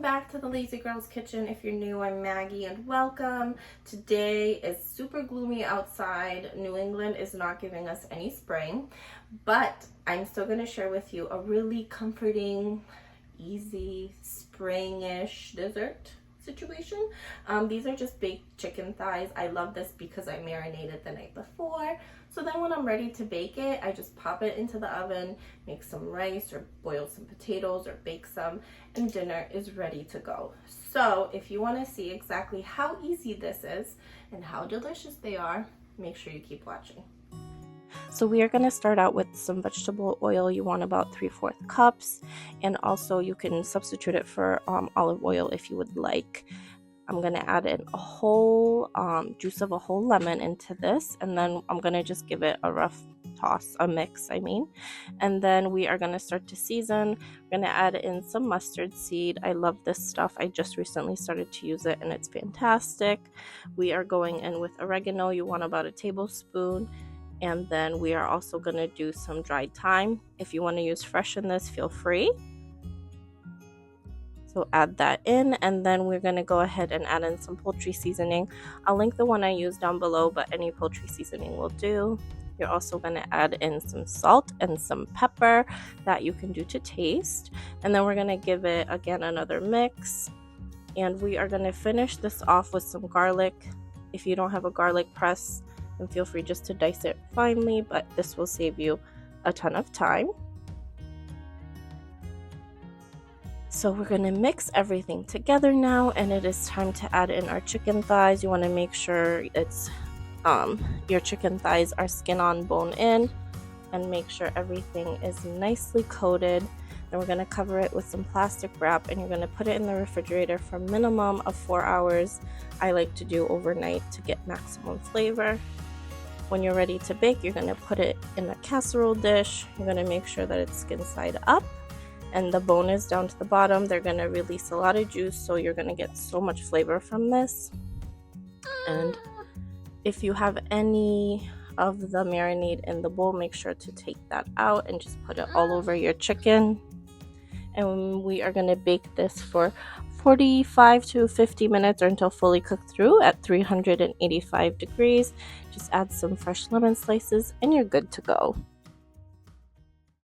back to the Lazy Girls Kitchen. If you're new, I'm Maggie and welcome. Today is super gloomy outside. New England is not giving us any spring, but I'm still going to share with you a really comforting, easy, spring-ish dessert situation. These are just baked chicken thighs. I love this because I marinated the night before. So then when I'm ready to bake it, I just pop it into the oven, make some rice or boil some potatoes or bake some, and dinner is ready to go. So if you want to see exactly how easy this is and how delicious they are, make sure you keep watching. So we are going to start out with some vegetable oil. You want about 3/4 cups, and also you can substitute it for olive oil if you would like. I'm going to add in a whole juice of a whole lemon into this, and then I'm going to just give it a rough toss, a mix I mean. And then we are going to start to season. We're going to add in some mustard seed. I love this stuff. I just recently started to use it and it's fantastic. We are going in with oregano. You want about a tablespoon. And then we are also going to do some dried thyme. If you want to use fresh in this, feel free. So add that in, and then we're going to go ahead and add in some poultry seasoning. I'll link the one I use down below, but any poultry seasoning will do. You're also going to add in some salt and some pepper that you can do to taste. And then we're going to give it, again, another mix. And we are going to finish this off with some garlic. If you don't have a garlic press, then feel free just to dice it finely, but this will save you a ton of time. So we're going to mix everything together now, and it is time to add in our chicken thighs. You want to make sure it's your chicken thighs are skin on, bone in, and make sure everything is nicely coated. Then we're going to cover it with some plastic wrap, and you're going to put it in the refrigerator for a minimum of 4 hours. I like to do overnight to get maximum flavor. When you're ready to bake, you're going to put it in a casserole dish. You're going to make sure that it's skin side up and the bone is down to the bottom. They're going to release a lot of juice, so you're going to get so much flavor from this. And if you have any of the marinade in the bowl, make sure to take that out and just put it all over your chicken. And we are going to bake this for 45 to 50 minutes or until fully cooked through at 385 degrees. Just add some fresh lemon slices and you're good to go.